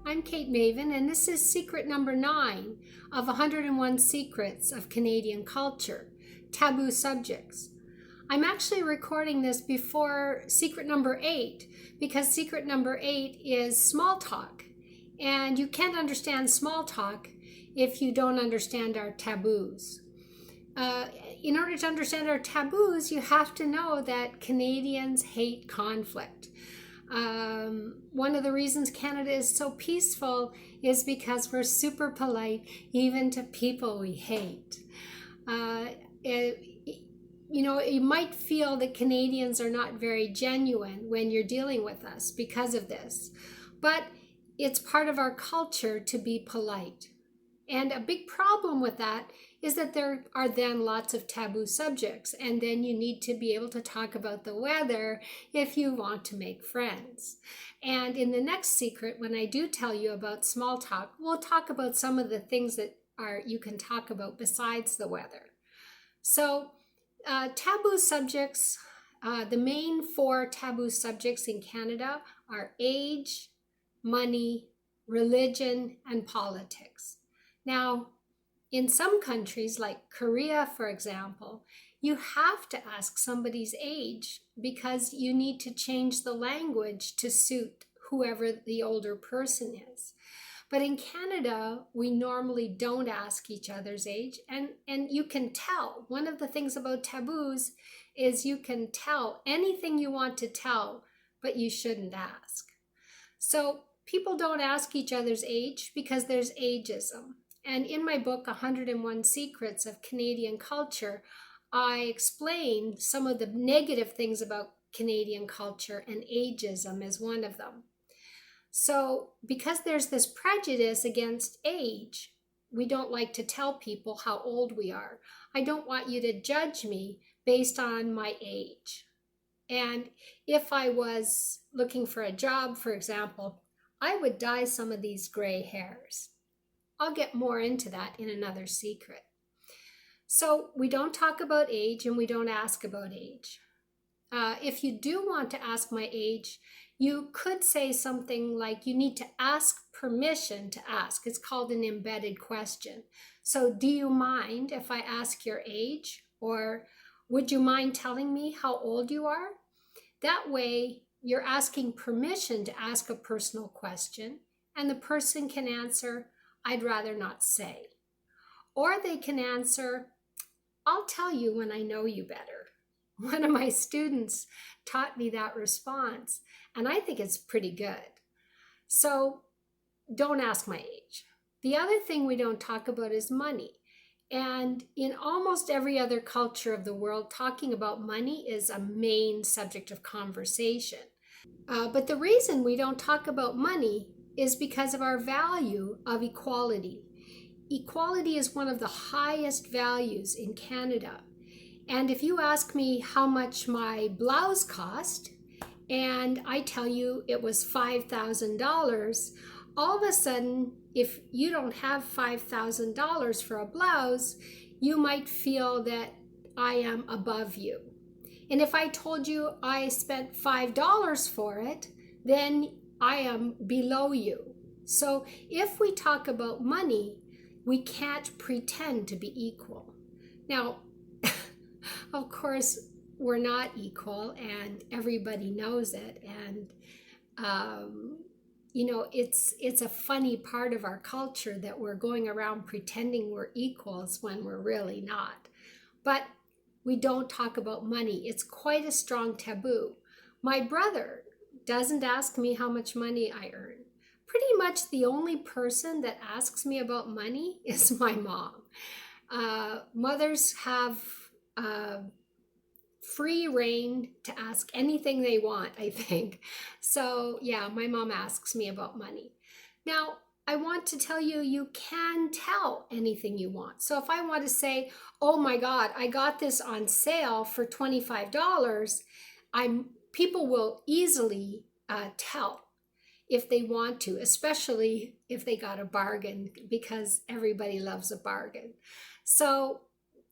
I'm Kate Maven, and this is secret number 9 of 101 Secrets of Canadian Culture, Taboo Subjects. I'm actually recording this before secret number 8 because secret number 8 is small talk. And you can't understand small talk if you don't understand our taboos. In order to understand our taboos, you have to know that Canadians hate conflict. One of the reasons Canada is so peaceful is because we're super polite, even to people we hate. You might feel that Canadians are not very genuine when you're dealing with us because of this, but it's part of our culture to be polite. And a big problem with that is that there are then lots of taboo subjects, and then you need to be able to talk about the weather if you want to make friends. And in the next secret, when I do tell you about small talk, we'll talk about some of the things that you can talk about besides the weather. So taboo subjects, the main 4 taboo subjects in Canada are age, money, religion, and politics. Now, in some countries like Korea, for example, you have to ask somebody's age because you need to change the language to suit whoever the older person is. But in Canada, we normally don't ask each other's age, and you can tell. One of the things about taboos is you can tell anything you want to tell, but you shouldn't ask. So people don't ask each other's age because there's ageism. And in my book, 101 Secrets of Canadian Culture, I explain some of the negative things about Canadian culture, and ageism is one of them. So because there's this prejudice against age, we don't like to tell people how old we are. I don't want you to judge me based on my age. And if I was looking for a job, for example, I would dye some of these gray hairs. I'll get more into that in another secret. So we don't talk about age and we don't ask about age. If you do want to ask my age, you could say something like you need to ask permission to ask. It's called an embedded question. So do you mind if I ask your age? Or would you mind telling me how old you are? That way you're asking permission to ask a personal question, and the person can answer, I'd rather not say. Or they can answer, I'll tell you when I know you better. One of my students taught me that response, and I think it's pretty good. So don't ask my age. The other thing we don't talk about is money. And in almost every other culture of the world, talking about money is a main subject of conversation. But the reason we don't talk about money is because of our value of equality. Equality is one of the highest values in Canada. And if you ask me how much my blouse cost, and I tell you it was $5,000, all of a sudden, if you don't have $5,000 for a blouse, you might feel that I am above you. And if I told you I spent $5 for it, then I am below you. So if we talk about money, we can't pretend to be equal. Now, of course, we're not equal, and everybody knows it. And, it's a funny part of our culture that we're going around pretending we're equals when we're really not. But we don't talk about money. It's quite a strong taboo. My brother doesn't ask me how much money I earn. Pretty much the only person that asks me about money is my mom. Mothers have free reign to ask anything they want, I think. So yeah, my mom asks me about money. Now, I want to tell you, you can tell anything you want. So if I want to say, oh my God, I got this on sale for $25, people will easily tell if they want to, especially if they got a bargain, because everybody loves a bargain. So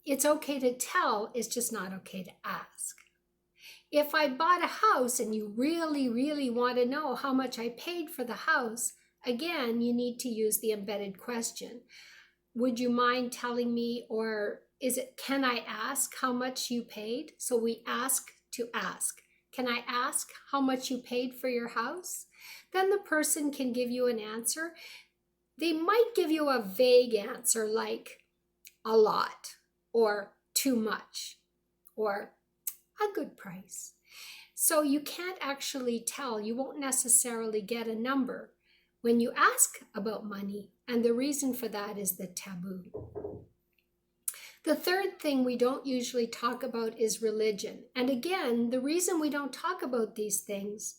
it's okay to tell, it's just not okay to ask. If I bought a house and you really, really want to know how much I paid for the house, again, you need to use the embedded question. Would you mind telling me, or is it, can I ask how much you paid? So we ask to ask. Can I ask how much you paid for your house? Then the person can give you an answer. They might give you a vague answer like a lot, or too much, or a good price. So you can't actually tell. You won't necessarily get a number when you ask about money. And the reason for that is the taboo. The third thing we don't usually talk about is religion. And again, the reason we don't talk about these things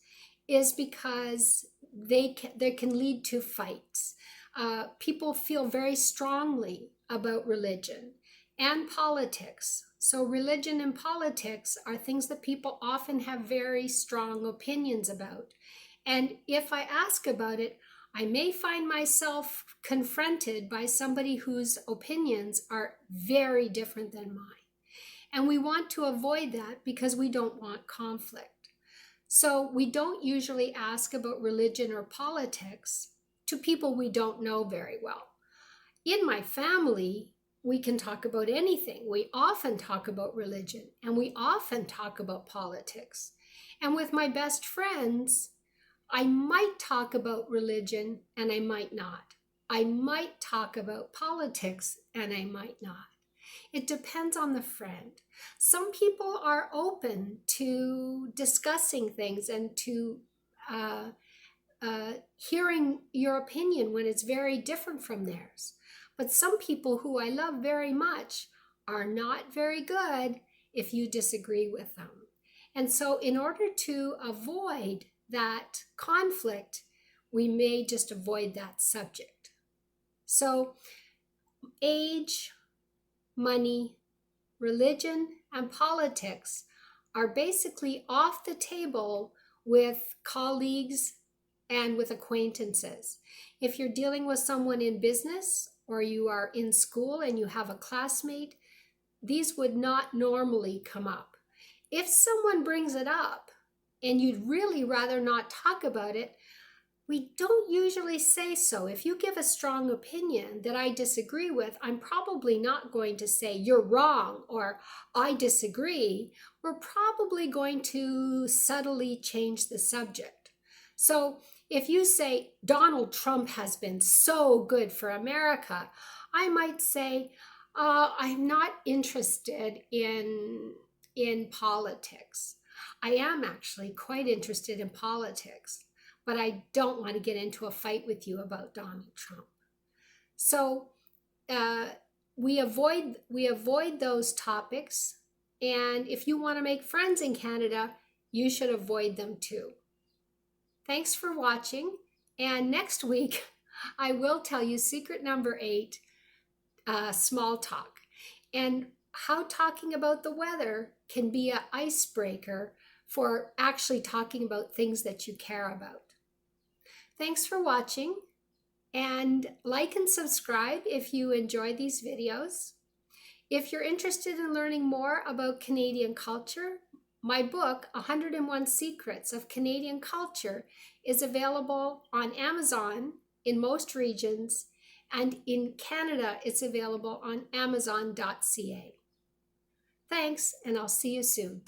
is because they can lead to fights. People feel very strongly about religion and politics. So religion and politics are things that people often have very strong opinions about. And if I ask about it, I may find myself confronted by somebody whose opinions are very different than mine. And we want to avoid that because we don't want conflict. So we don't usually ask about religion or politics to people we don't know very well. In my family, we can talk about anything. We often talk about religion, and we often talk about politics. And with my best friends, I might talk about religion and I might not. I might talk about politics and I might not. It depends on the friend. Some people are open to discussing things and to hearing your opinion when it's very different from theirs. But some people who I love very much are not very good if you disagree with them. And so in order to avoid that conflict, we may just avoid that subject. So age, money, religion, and politics are basically off the table with colleagues and with acquaintances. If you're dealing with someone in business or you are in school and you have a classmate, these would not normally come up. If someone brings it up and you'd really rather not talk about it, we don't usually say so. If you give a strong opinion that I disagree with, I'm probably not going to say you're wrong or I disagree. We're probably going to subtly change the subject. So if you say Donald Trump has been so good for America, I might say I'm not interested in politics. I am actually quite interested in politics, but I don't want to get into a fight with you about Donald Trump. So we avoid those topics. And if you want to make friends in Canada, you should avoid them too. Thanks for watching. And next week, I will tell you secret number 8, small talk, and how talking about the weather can be an icebreaker for actually talking about things that you care about. Thanks for watching, and like and subscribe if you enjoy these videos. If you're interested in learning more about Canadian culture, my book, 101 Secrets of Canadian Culture, is available on Amazon in most regions, and in Canada, it's available on amazon.ca. Thanks, and I'll see you soon.